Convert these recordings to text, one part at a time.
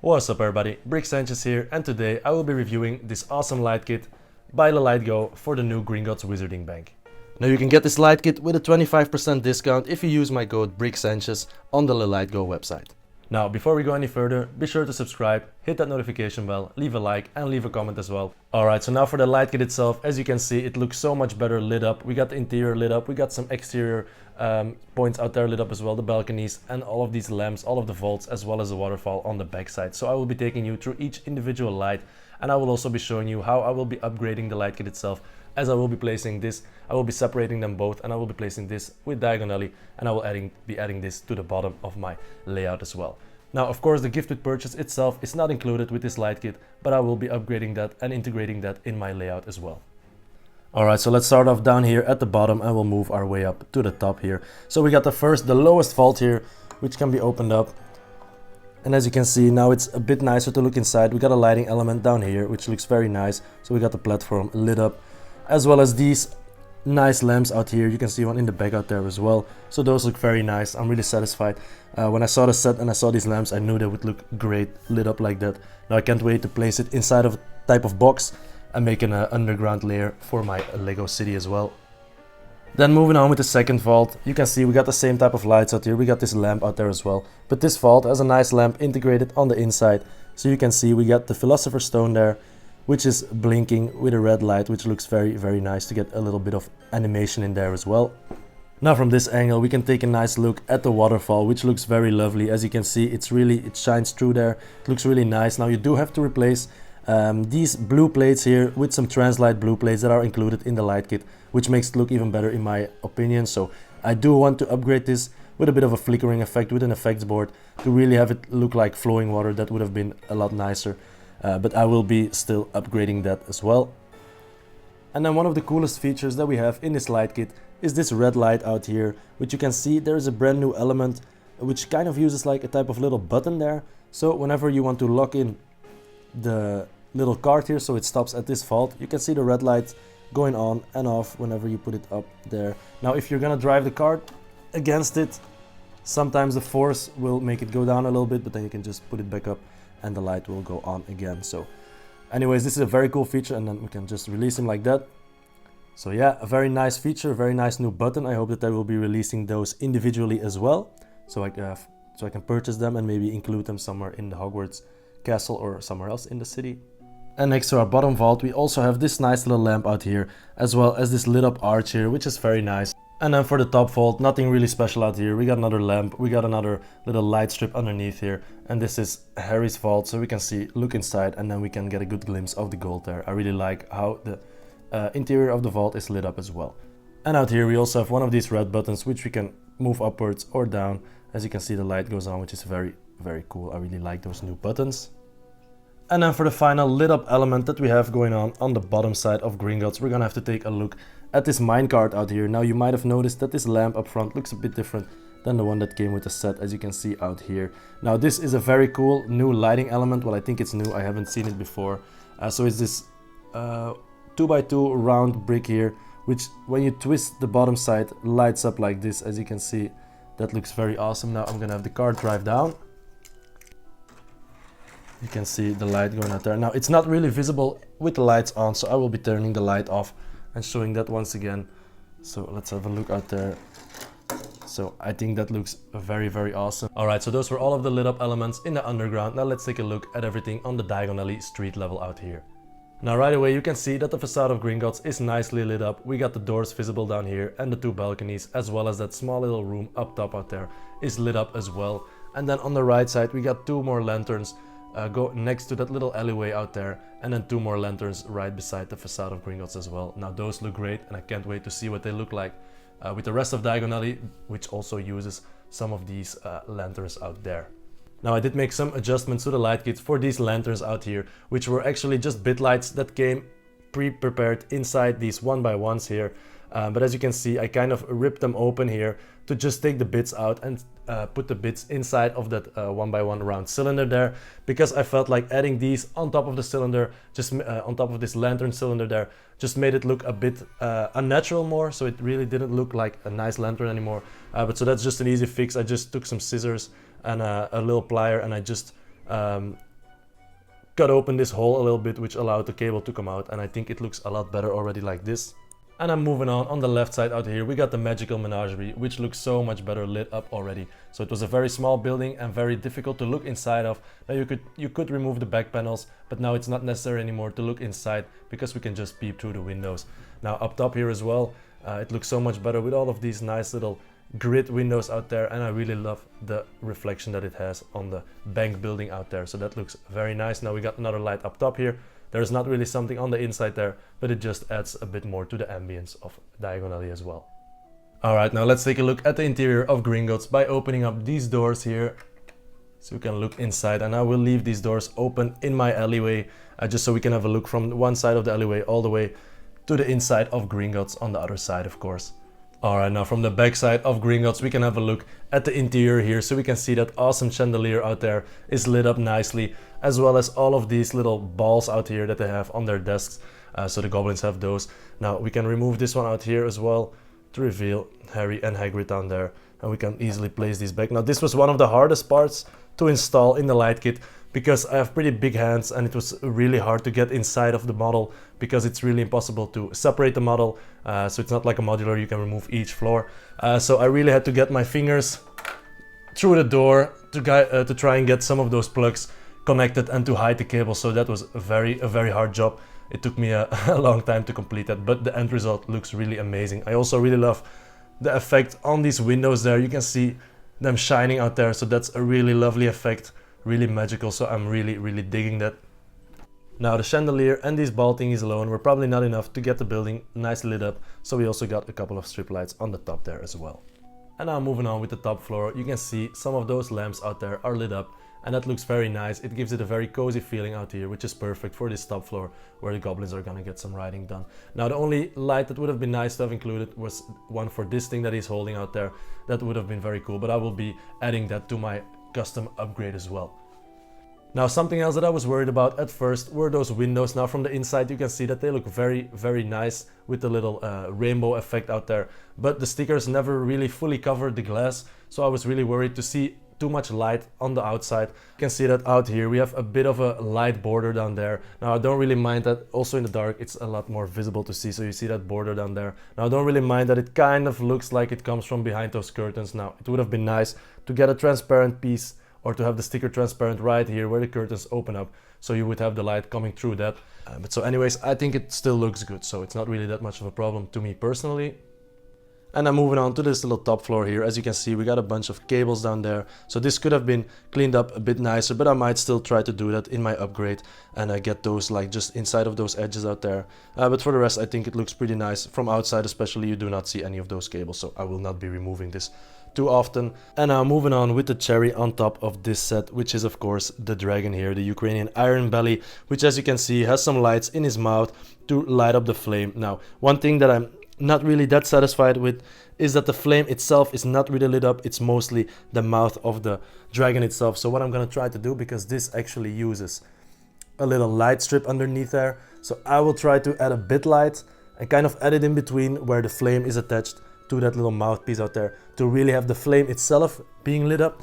What's up everybody, Brick Sanchez here, and today I will be reviewing this awesome light kit by LeLightGo for the new Gringotts Wizarding Bank. Now you can get this light kit with a 25% discount if you use my code Brick Sanchez on the LeLightGo website. Now before we go any further, be sure to subscribe, hit that notification bell, leave a like and leave a comment as well. Alright, so now for the light kit itself, as you can see it looks so much better lit up. We got the interior lit up, we got some exterior points out there lit up as well, the balconies and all of these lamps, all of the vaults as well as the waterfall on the back side. So I will be taking you through each individual light and I will also be showing you how I will be upgrading the light kit itself, as I will be placing this, I will be separating them both and I will be placing this with diagonally and I will be adding this to the bottom of my layout as well. Now of course the gift with purchase itself is not included with this light kit, but I will be upgrading that and integrating that in my layout as well. Alright, so let's start off down here at the bottom and we'll move our way up to the top here. So we got the lowest vault here, which can be opened up. And as you can see, now it's a bit nicer to look inside. We got a lighting element down here, which looks very nice. So we got the platform lit up, as well as these nice lamps out here. You can see one in the back out there as well. So those look very nice. I'm really satisfied. When I saw the set and I saw these lamps, I knew they would look great lit up like that. Now I can't wait to place it inside of a type of box and make an underground layer for my Lego city as well. Then moving on with the second vault, you can see we got the same type of lights out here. We got this lamp out there as well. But this vault has a nice lamp integrated on the inside. So you can see we got the Philosopher's Stone there, which is blinking with a red light, which looks very, very nice to get a little bit of animation in there as well. Now from this angle we can take a nice look at the waterfall, which looks very lovely. As you can see, it shines through there. It looks really nice. Now you do have to replace these blue plates here with some Translight blue plates that are included in the light kit, which makes it look even better in my opinion. So I do want to upgrade this with a bit of a flickering effect with an effects board to really have it look like flowing water. That would have been a lot nicer, but I will be still upgrading that as well. And then one of the coolest features that we have in this light kit is this red light out here, which you can see there is a brand new element which kind of uses like a type of little button there. So whenever you want to lock in the little card here so it stops at this vault, you can see the red light going on and off whenever you put it up there. Now if you're gonna drive the card against it, sometimes the force will make it go down a little bit, but then you can just put it back up and the light will go on again. So anyways, this is a very cool feature, and then we can just release him like that. So yeah, a very nice feature, very nice new button. I hope that they will be releasing those individually as well, so I can purchase them and maybe include them somewhere in the Hogwarts castle or somewhere else in the city. And next to our bottom vault we also have this nice little lamp out here, as well as this lit up arch here, which is very nice. And then for the top vault, nothing really special out here. We got another lamp, we got another little light strip underneath here, and this is Harry's vault, so we can look inside and then we can get a good glimpse of the gold there. I really like how the interior of the vault is lit up as well. And out here we also have one of these red buttons which we can move upwards or down. As you can see, the light goes on, which is very, very cool. I really like those new buttons. And then for the final lit up element that we have going on the bottom side of Gringotts, we're gonna have to take a look at this minecart out here. Now you might have noticed that this lamp up front looks a bit different than the one that came with the set, as you can see out here. Now this is a very cool new lighting element. Well, I think it's new, I haven't seen it before. So it's this 2x2 round brick here, which when you twist the bottom side lights up like this. As you can see, that looks very awesome. Now I'm gonna have the car drive down. You can see the light going out there. Now it's not really visible with the lights on, so I will be turning the light off and showing that once again. So let's have a look out there. So I think that looks very, very awesome. Alright, so those were all of the lit up elements in the underground. Now let's take a look at everything on the diagonally street level out here. Now right away you can see that the facade of Gringotts is nicely lit up. We got the doors visible down here and the two balconies, as well as that small little room up top out there is lit up as well. And then on the right side we got two more lanterns go next to that little alleyway out there, and then two more lanterns right beside the facade of Gringotts as well. Now those look great and I can't wait to see what they look like with the rest of Diagonally, which also uses some of these lanterns out there. Now I did make some adjustments to the light kit for these lanterns out here, which were actually just bit lights that came pre-prepared inside these 1x1s here. But as you can see, I kind of ripped them open here to just take the bits out and put the bits inside of that 1x1 round cylinder there, because I felt like adding these on top of the cylinder, just on top of this lantern cylinder there, just made it look a bit unnatural more, so it really didn't look like a nice lantern anymore. But so that's just an easy fix. I just took some scissors and a little plier, and I just cut open this hole a little bit, which allowed the cable to come out, and I think it looks a lot better already like this. And I'm moving on the left side out here, we got the magical menagerie, which looks so much better lit up already. So it was a very small building and very difficult to look inside of. Now you could remove the back panels, but now it's not necessary anymore to look inside because we can just peep through the windows. Now up top here as well, it looks so much better with all of these nice little grid windows out there, and I really love the reflection that it has on the bank building out there. So that looks very nice. Now we got another light up top here. There's not really something on the inside there, but it just adds a bit more to the ambience of diagonally as well. Alright, now let's take a look at the interior of Gringotts by opening up these doors here. So we can look inside, and I will leave these doors open in my alleyway, just so we can have a look from one side of the alleyway all the way to the inside of Gringotts on the other side, of course. Alright, now from the back side of Gringotts we can have a look at the interior here, so we can see that awesome chandelier out there is lit up nicely, as well as all of these little balls out here that they have on their desks, so the goblins have those. Now we can remove this one out here as well to reveal Harry and Hagrid down there, and we can easily place these back. Now this was one of the hardest parts to install in the light kit, because I have pretty big hands and it was really hard to get inside of the model, because it's really impossible to separate the model, so it's not like a modular, you can remove each floor. So I really had to get my fingers through the door to try and get some of those plugs connected and to hide the cable, so that was a very hard job. It took me a long time to complete that, but the end result looks really amazing. I also really love the effect on these windows there, you can see them shining out there, so that's a really lovely effect. Really magical, so I'm really digging that. Now the chandelier and these ball thingies alone were probably not enough to get the building nicely lit up, so we also got a couple of strip lights on the top there as well. And now moving on with the top floor, you can see some of those lamps out there are lit up, and that looks very nice. It gives it a very cozy feeling out here, which is perfect for this top floor where the goblins are gonna get some writing done. Now the only light that would have been nice to have included was one for this thing that he's holding out there. That would have been very cool, but I will be adding that to my custom upgrade as well. Now something else that I was worried about at first were those windows. Now from the inside you can see that they look very nice with the little rainbow effect out there, but the stickers never really fully covered the glass, so I was really worried to see too much light on the outside. You can see that out here we have a bit of a light border down there. Now I don't really mind that. Also in the dark it's a lot more visible to see, so you see that border down there. Now I don't really mind that it kind of looks like it comes from behind those curtains. Now it would have been nice to get a transparent piece, or to have the sticker transparent right here where the curtains open up, so you would have the light coming through that. But so anyways, I think it still looks good, so it's not really that much of a problem to me personally. And I'm moving on to this little top floor here. As you can see, we got a bunch of cables down there, so this could have been cleaned up a bit nicer, but I might still try to do that in my upgrade and get those like just inside of those edges out there. But for the rest I think it looks pretty nice. From outside especially you do not see any of those cables, so I will not be removing this too often. And now moving on with the cherry on top of this set, which is of course the dragon here, the Ukrainian Iron Belly, which as you can see has some lights in his mouth to light up the flame. Now one thing that I'm not really that satisfied with is that the flame itself is not really lit up, it's mostly the mouth of the dragon itself. So what I'm gonna try to do, because this actually uses a little light strip underneath there, so I will try to add a bit light and kind of add it in between where the flame is attached to that little mouthpiece out there, to really have the flame itself being lit up.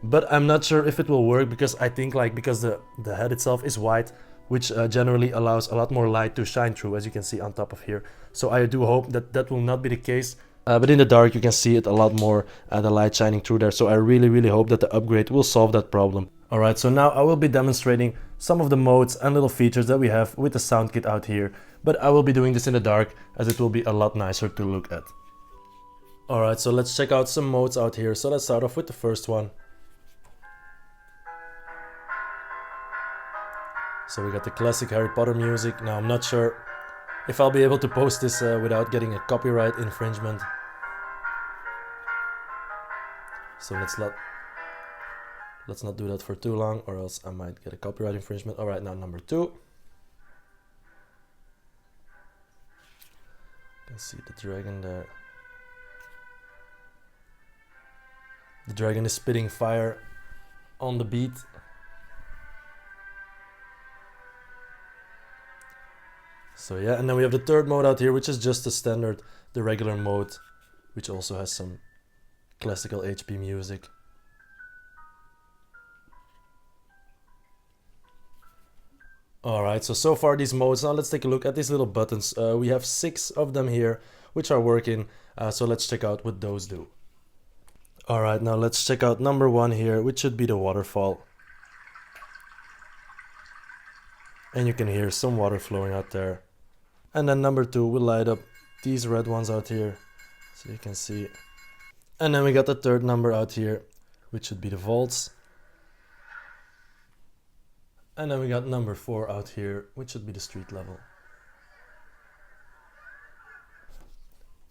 But I'm not sure if it will work, because I think because the head itself is white, which generally allows a lot more light to shine through, as you can see on top of here. So I do hope that that will not be the case. But in the dark you can see it a lot more, the light shining through there. So I really hope that the upgrade will solve that problem. Alright, so now I will be demonstrating some of the modes and little features that we have with the sound kit out here. But I will be doing this in the dark, as it will be a lot nicer to look at. Alright, so let's check out some modes out here. So let's start off with the first one. So we got the classic Harry Potter music. Now I'm not sure if I'll be able to post this without getting a copyright infringement. So let's not do that for too long, or else I might get a copyright infringement. Alright, now number 2. You can see the dragon there. The dragon is spitting fire on the beat. So yeah, and then we have the third mode out here, which is just the standard, the regular mode, which also has some classical HP music. Alright, so far these modes. Now let's take a look at these little buttons. We have 6 of them here, which are working. So let's check out what those do. Alright, now let's check out number 1 here, which should be the waterfall. And you can hear some water flowing out there. And then number 2 will light up these red ones out here, so you can see. And then we got the third number out here, which should be the vaults. And then we got number 4 out here, which should be the street level.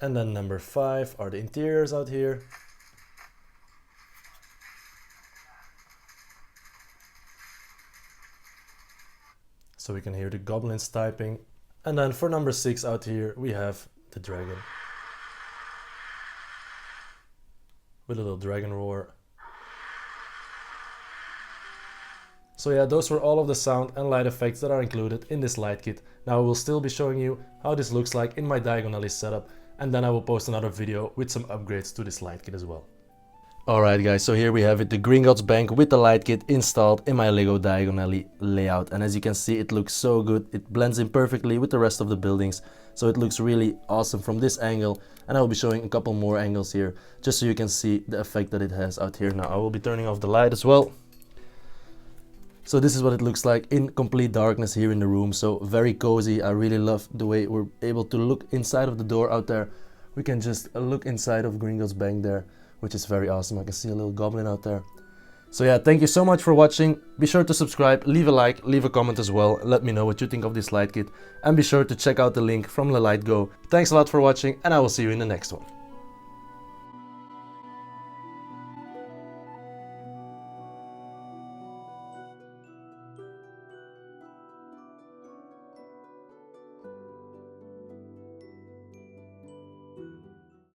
And then number 5 are the interiors out here. So we can hear the goblins typing. And then for number 6 out here, we have the dragon. With a little dragon roar. So yeah, those were all of the sound and light effects that are included in this light kit. Now I will still be showing you how this looks like in my diagonally setup, and then I will post another video with some upgrades to this light kit as well. Alright guys, so here we have it, the Gringotts bank with the light kit installed in my Lego diagonally layout. And as you can see, it looks so good. It blends in perfectly with the rest of the buildings. So it looks really awesome from this angle. And I will be showing a couple more angles here, just so you can see the effect that it has out here. Now I will be turning off the light as well. So this is what it looks like in complete darkness here in the room. So very cozy. I really love the way we're able to look inside of the door out there. We can just look inside of Gringotts bank there, which is very awesome. I can see a little goblin out there. So yeah, thank you so much for watching. Be sure to subscribe, leave a like, leave a comment as well. Let me know what you think of this light kit. And be sure to check out the link from LeLightGo. Thanks a lot for watching, and I will see you in the next one.